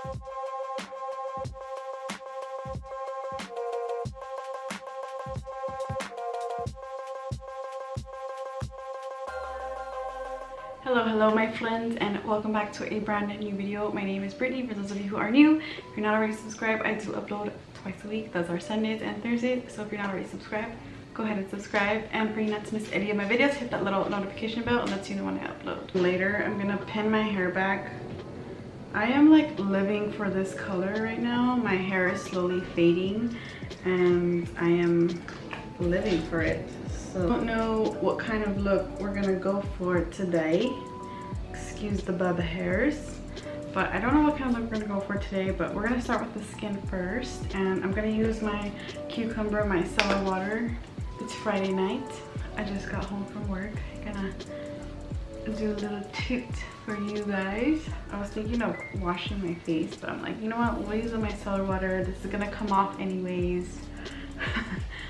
Hello my friends, and welcome back to a brand new video. My name is Brittany. For those of you who are new, if you're not already subscribed, I do upload twice a week. Those are Sundays and Thursdays, so if you're not already subscribed, go ahead and subscribe. And for you not to miss any of my videos, hit that little notification bell and let you know when I upload. Later, I'm gonna pin my hair back. I am like living for this color right now. My hair is slowly fading and I am living for it. So I don't know what kind of look we're gonna go for today. Excuse the bubba hairs, but I don't know what kind of look we're gonna go for today. But we're gonna start with the skin first, and I'm gonna use my cucumber micellar water. It's Friday night. I just got home from work. Gonna do a little toot for you guys. I was thinking of washing my face, but I'm like, you know what, we'll use the micellar water. This is gonna come off anyways.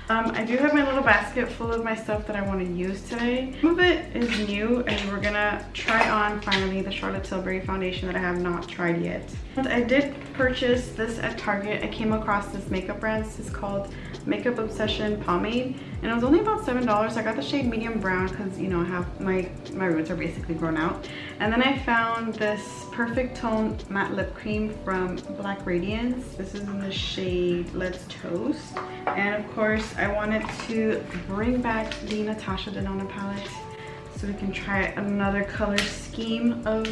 I do have my little basket full of my stuff that I want to use today. Some of it is new, and we're gonna try on finally the Charlotte Tilbury foundation that I have not tried yet. And I did purchase this at Target. I came across this makeup brand. This is called Makeup Obsession Pomade, and it was only about $7. I got the shade medium brown because, you know, I have my roots are basically grown out. And then I found this Perfect Tone matte lip cream from Black Radiance. This is in the shade Let's Toast. And of course, I wanted to bring back the Natasha Denona palette so we can try another color scheme of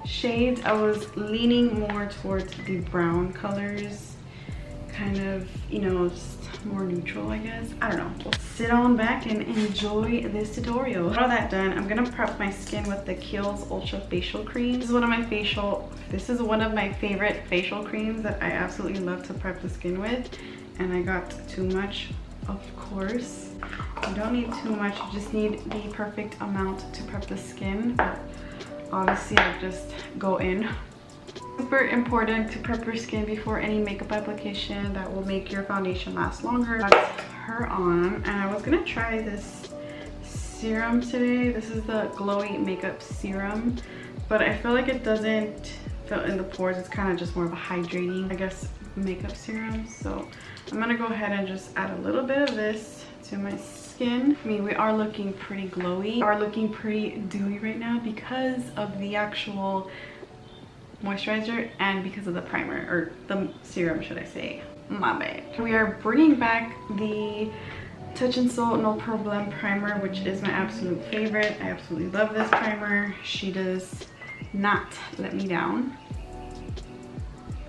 shades. I was leaning more towards the brown colors, kind of, you know, just more neutral, I guess. I don't know. We'll sit on back and enjoy this tutorial. With all that done, I'm gonna prep my skin with the Khiels Ultra Facial Cream. This is one of my favorite facial creams that I absolutely love to prep the skin with. And I got too much, of course. You don't need too much, you just need the perfect amount to prep the skin. But obviously, I just go in. Super important to prep your skin before any makeup application. That will make your foundation last longer. Got her on, and I was gonna try this serum today. This is the glowy makeup serum, but I feel like it doesn't fill in the pores. It's kind of just more of a hydrating, I guess, makeup serum. So I'm gonna go ahead and just add a little bit of this to my skin. I mean, we are looking pretty glowy. We are looking pretty dewy right now because of the actual moisturizer and because of the primer, or the serum, should I say. My bad. We are bringing back the Touch in Sol No Problem primer, which is my absolute favorite. I absolutely love this primer. She does not let me down.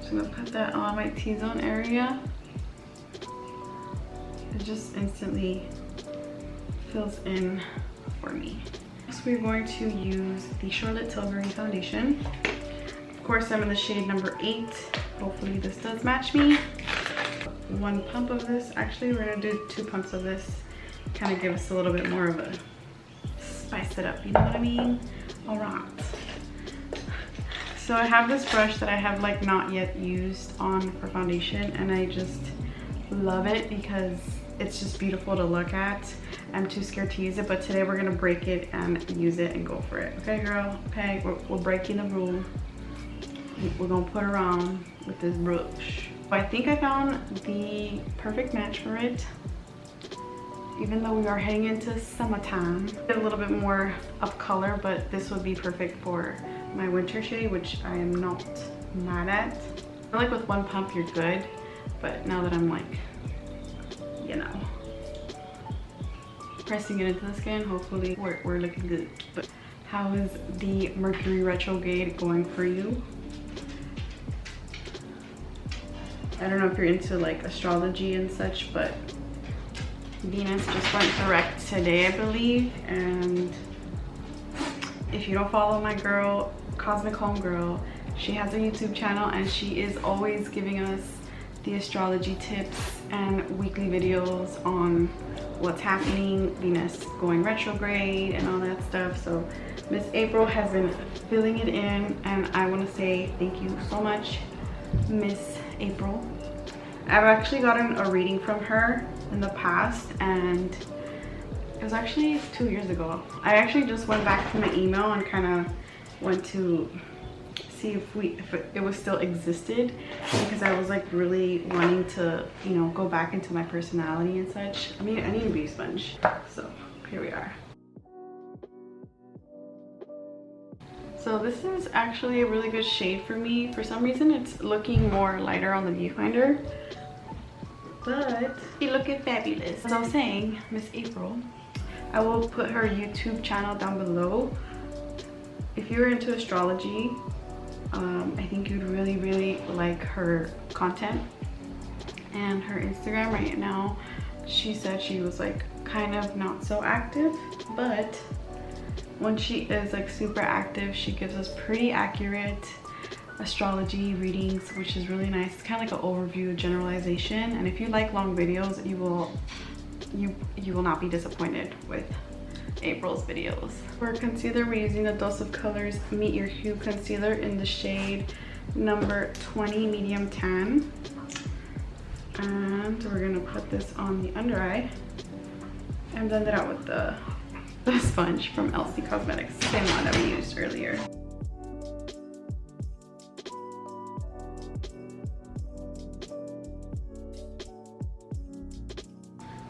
So I'm gonna put that on my T-zone area. It just instantly fills in for me. Next, we're going to use the Charlotte Tilbury foundation. Of course, I'm in the shade number 8. Hopefully this does match me. 1 pump of this. Actually, we're gonna do 2 pumps of this. Kind of give us a little bit more of a spice it up, you know what I mean? All right. So I have this brush that I have like not yet used on for foundation, and I just love it because it's just beautiful to look at. I'm too scared to use it, but today we're gonna break it and use it and go for it. Okay, girl? Okay, we're breaking the rule. We're gonna put her on with this brush. I think I found the perfect match for it. Even though we are heading into summertime, a little bit more of color, but this would be perfect for my winter shade, which I am not mad at. I feel like with 1 pump you're good, but now that I'm like, you know, pressing it into the skin, hopefully we're looking good. But how is the Mercury retrograde going for you? I don't know if you're into like astrology and such, but Venus just went direct today, I believe. And if you don't follow my girl, Cosmic Homegirl, she has a YouTube channel and she is always giving us the astrology tips and weekly videos on what's happening, Venus going retrograde and all that stuff. So Miss April has been filling it in, and I want to say thank you so much, Miss April. I've actually gotten a reading from her in the past, and it was actually 2 years ago. I actually just went back to my email and kind of went to see if it was still existed, because I was like really wanting to, you know, go back into my personality and such. I mean, I need a beauty sponge, so here we are. So this is actually a really good shade for me. For some reason it's looking more lighter on the viewfinder, but it's looking fabulous. As I was saying, Miss April, I will put her YouTube channel down below. If you're into astrology, I think you'd really like her content. And her Instagram right now, she said she was like kind of not so active, but when she is like super active, she gives us pretty accurate astrology readings, which is really nice. It's kind of like an overview, generalization, and if you like long videos, you will not be disappointed with April's videos. For concealer, we're using the Dose of Colors Meet Your Hue concealer in the shade number 20 medium tan, and we're gonna put this on the under eye and blend it out with the sponge from LC Cosmetics, same one that we used earlier.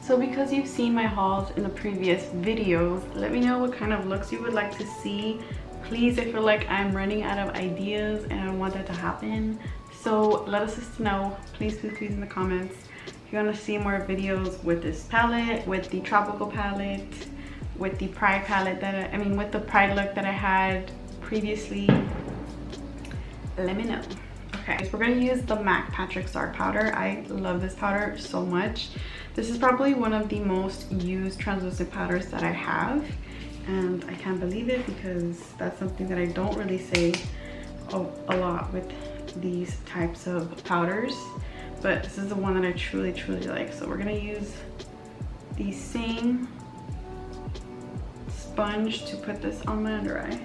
So because you've seen my hauls in the previous videos, let me know what kind of looks you would like to see. Please, I feel like I'm running out of ideas and I don't want that to happen. So let us know, please in the comments if you want to see more videos with this palette, with the tropical palette, with the Pride palette that with the Pride look that I had previously. Let me know. Okay, so we're gonna use the MAC PatrickStarr powder. I love this powder so much. This is probably one of the most used translucent powders that I have, and I can't believe it because that's something that I don't really say a lot with these types of powders, but this is the one that I truly like. So we're gonna use the same sponge to put this on my under eye.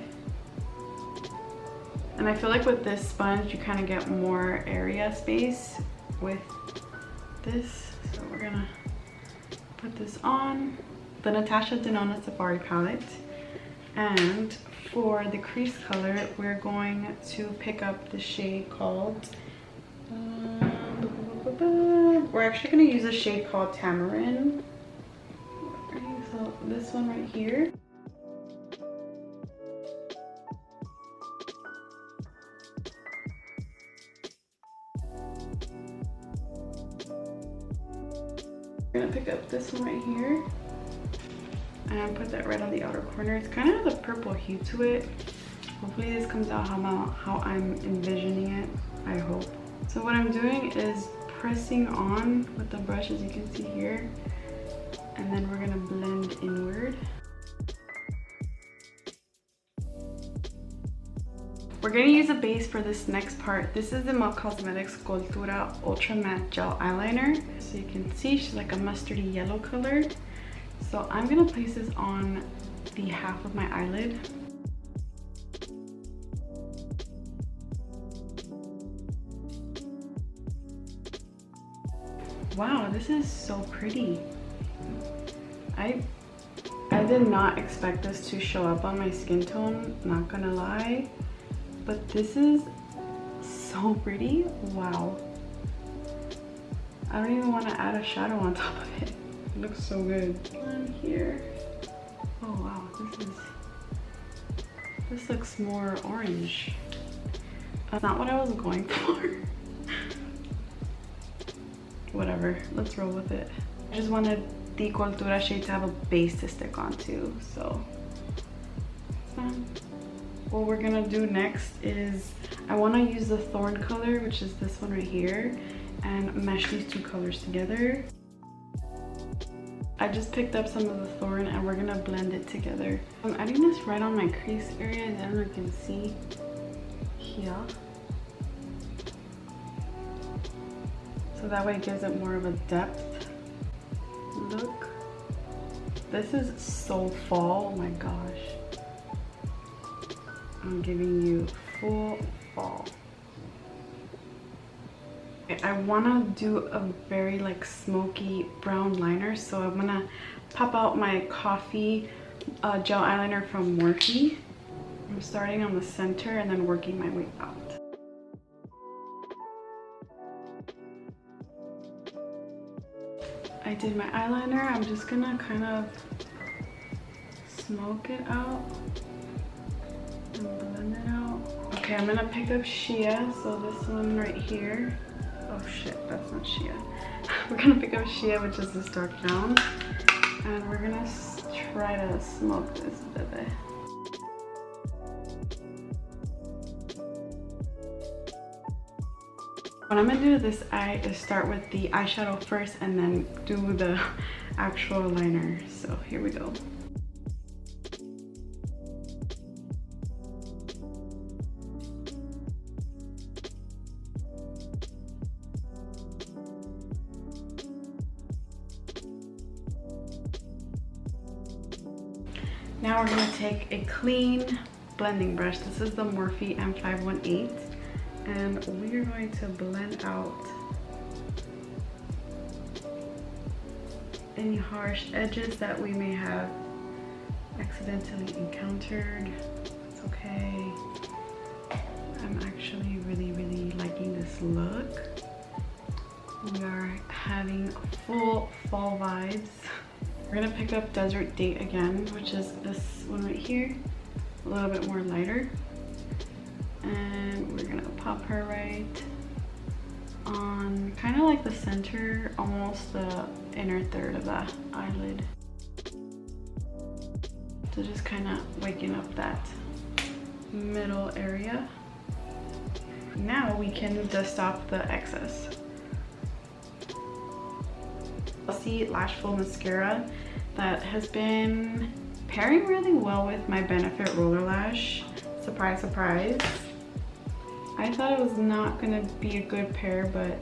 And I feel like with this sponge, you kind of get more area space with this. So we're gonna put this on the Natasha Denona Safari palette. And for the crease color, we're going to pick up the shade called, we're actually gonna use a shade called Tamarind. So this one right here. We're gonna pick up this one right here and put that right on the outer corner. It's kind of the purple hue to it. Hopefully this comes out how I'm envisioning it, I hope. So what I'm doing is pressing on with the brush, as you can see here, and then we're gonna blend inward. We're gonna use a base for this next part. This is the MAC Cosmetics Filt'r Ultra Matte Gel Eyeliner. So you can see she's like a mustardy yellow color. So I'm gonna place this on the half of my eyelid. Wow, this is so pretty. I did not expect this to show up on my skin tone, not gonna lie. But this is so pretty. Wow. I don't even want to add a shadow on top of it. It looks so good. On here. Oh wow, this looks more orange. That's not what I was going for. Whatever, let's roll with it. I just wanted the Filt'r shade to have a base to stick onto, so it's fine. What we're gonna do next is I want to use the Thorn color, which is this one right here, and mesh these two colors together. I just picked up some of the Thorn and we're gonna blend it together. I'm adding this right on my crease area, then you can see here. So that way it gives it more of a depth look. This is so fall, oh my gosh. I'm giving you full fall. Okay, I wanna do a very like smoky brown liner, so I'm gonna pop out my coffee gel eyeliner from Morphe. I'm starting on the center and then working my way out. I did my eyeliner. I'm just gonna kind of smoke it out and blend it out. Okay, I'm gonna pick up Shea. So this one right here. Oh shit, that's not Shea. We're gonna pick up Shea, which is this dark brown, and we're gonna try to smoke this baby. What I'm gonna do with this eye is start with the eyeshadow first and then do the actual liner. So here we go. Now we're gonna take a clean blending brush. This is the Morphe M518. And we are going to blend out any harsh edges that we may have accidentally encountered. It's okay. I'm actually really liking this look. We are having full fall vibes. We're gonna pick up Desert Date again, which is this one right here, a little bit more lighter. And we're gonna pop her right on kind of like the center, almost the inner third of the eyelid. So just kind of waking up that middle area. Now we can dust off the excess. See Lash Full mascara that has been pairing really well with my Benefit Roller Lash. Surprise, surprise. I thought it was not gonna be a good pair, but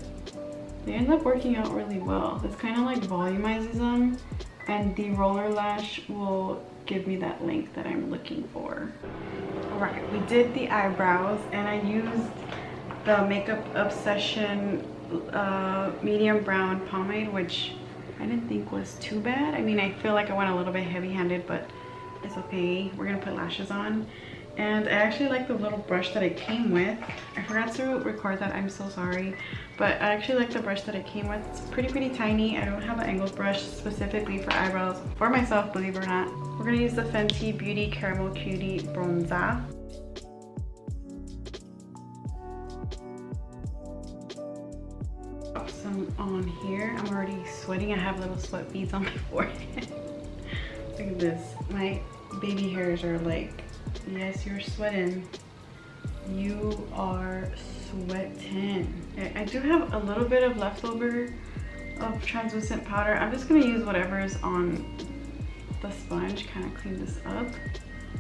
they end up working out really well. This kind of like volumizes them, and the Roller Lash will give me that length that I'm looking for. All right, we did the eyebrows, and I used the Makeup Obsession medium brown pomade, which I didn't think was too bad. I mean, I feel like I went a little bit heavy-handed, but it's okay. We're gonna put lashes on. And I actually like the little brush that it came with. I forgot to record that, I'm so sorry. But I actually like the brush that it came with. It's pretty tiny. I don't have an angled brush specifically for eyebrows for myself, believe it or not. We're gonna use the Fenty Beauty Caramel Cutie Bronzer. Pop some on here. I'm already sweating. I have little sweat beads on my forehead. Look at this. My baby hairs are like, yes, you're sweating. You are sweating. I do have a little bit of leftover of translucent powder. I'm just gonna use whatever is on the sponge, kind of clean this up.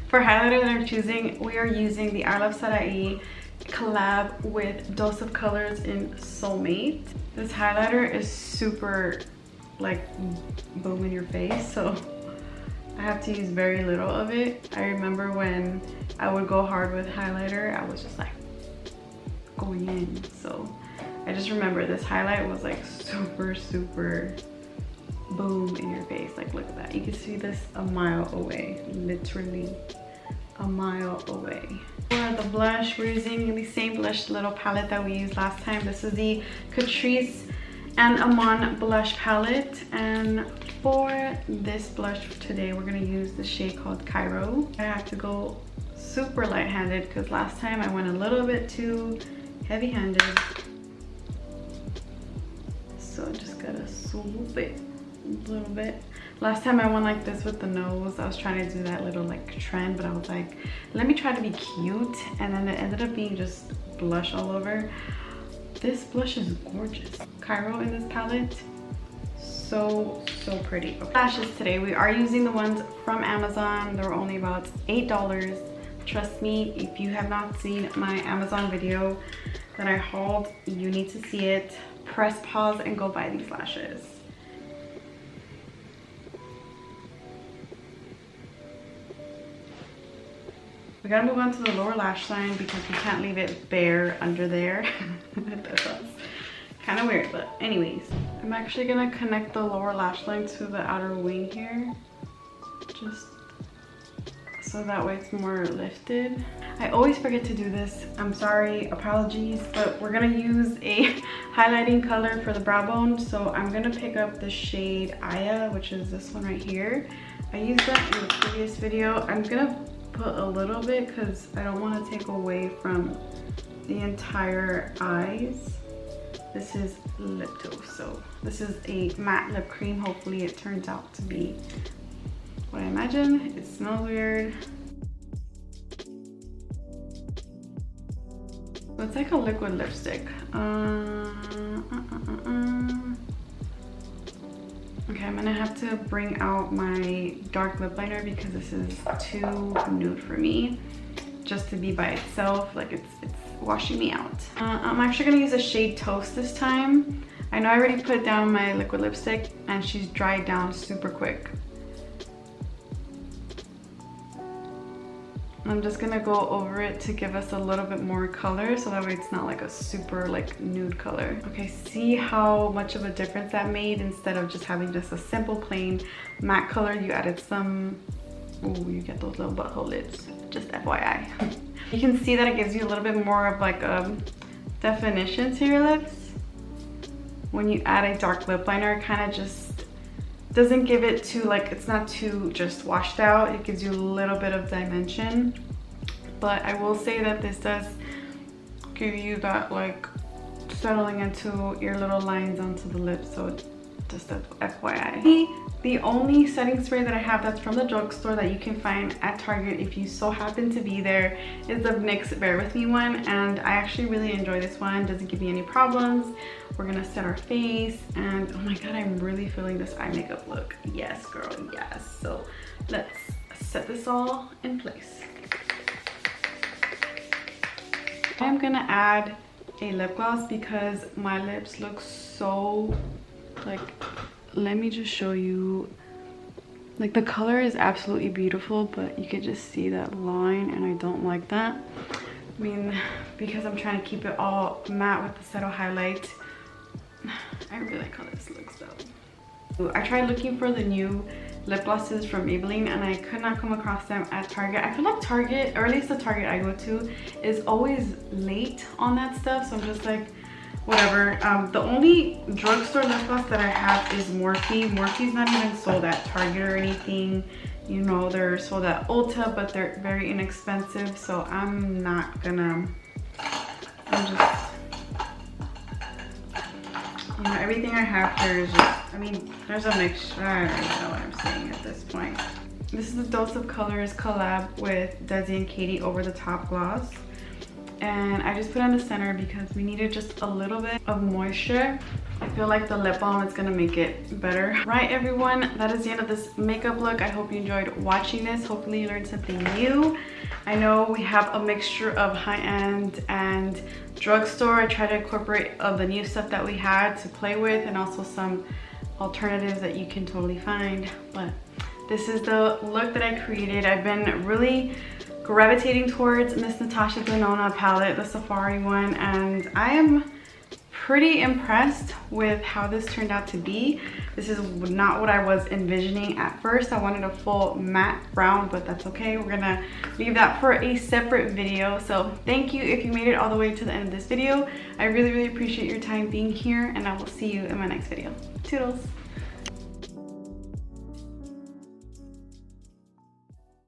For highlighter that I'm choosing, we are using the I Love Sarai collab with Dose of Colors in Soulmate. This highlighter is super like boom in your face, so I have to use very little of it. I remember when I would go hard with highlighter, I was just like going in. So I just remember this highlight was like super boom in your face. Like look at that. You can see this a mile away, literally a mile away. For the blush, we're using the same blush little palette that we used last time. This is the Catrice and Amon blush palette, and for this blush today we're going to use the shade called Cairo. I have to go super light-handed because last time I went a little bit too heavy-handed, so I just gotta swoop it a little bit. Last time I went like this with the nose. I was trying to do that little like trend, but I was like, let me try to be cute, and then it ended up being just blush all over. This blush is gorgeous. Cairo in this palette, so pretty. Okay. Lashes today, we are using the ones from Amazon. They were only about $8. Trust me, if you have not seen my Amazon video that I hauled, you need to see it. Press pause and go buy these lashes. We gotta move on to the lower lash line because we can't leave it bare under there. That's kind of weird, but anyways. I'm actually gonna connect the lower lash line to the outer wing here. Just so that way it's more lifted. I always forget to do this. I'm sorry, apologies, but we're gonna use a highlighting color for the brow bone. So I'm gonna pick up the shade Aya, which is this one right here. I used that in the previous video. I'm gonna put a little bit because I don't want to take away from the entire eyes. This is lip toe, so this is a matte lip cream. Hopefully it turns out to be what I imagine. It smells weird. So it's like a liquid lipstick. Okay, I'm gonna have to bring out my dark lip liner because this is too nude for me just to be by itself. Like it's washing me out. I'm actually gonna use a shade Toast this time. I know I already put down my liquid lipstick and she's dried down super quick. I'm just gonna go over it to give us a little bit more color so that way it's not like a super like nude color. Okay, see how much of a difference that made? Instead of just having just a simple plain matte color, you added some, oh, you get those little butthole lips, just FYI. You can see that it gives you a little bit more of like a definition to your lips. When you add a dark lip liner, it kind of just doesn't give it too, like, it's not too just washed out. It gives you a little bit of dimension. But I will say that this does give you that like settling into your little lines onto the lips. So just a FYI. The only setting spray that I have that's from the drugstore that you can find at Target if you so happen to be there is the NYX Bear With Me one, and I actually really enjoy this one. Doesn't give me any problems. We're gonna set our face, and oh my god, I'm really feeling this eye makeup look. Yes girl, yes. So let's set this all in place. I'm gonna add a lip gloss because my lips look so like, let me just show you. Like the color is absolutely beautiful, but you could just see that line and I don't like that. I mean, because I'm trying to keep it all matte with the subtle highlight. I really like how this looks though. I tried looking for the new lip glosses from Maybelline and I could not come across them at Target. I feel like Target, or at least the Target I go to, is always late on that stuff. So I'm just like, whatever. The only drugstore lip gloss that I have is Morphe. Morphe's not even sold at Target or anything. You know, they're sold at Ulta, but they're very inexpensive. So I'm not gonna, I'm just, you know, everything I have here is just, I mean, there's a mixture. I don't even know what I'm saying at this point. This is the Dose of Colors collab with Desi and Katie Over the Top Gloss. And I just put it in the center because we needed just a little bit of moisture. I feel like the lip balm is gonna make it better. Right, everyone, that is the end of this makeup look. I hope you enjoyed watching this. Hopefully you learned something new. I know we have a mixture of high-end and drugstore. I try to incorporate the new stuff that we had to play with and also some alternatives that you can totally find. But this is the look that I created. I've been really gravitating towards Miss Natasha Denona palette, the Safari one, and I am pretty impressed with how this turned out to be. This is not what I was envisioning at first. I wanted a full matte brown, but that's okay. We're gonna leave that for a separate video. So thank you if you made it all the way to the end of this video. I really, really appreciate your time being here, and I will see you in my next video. Toodles.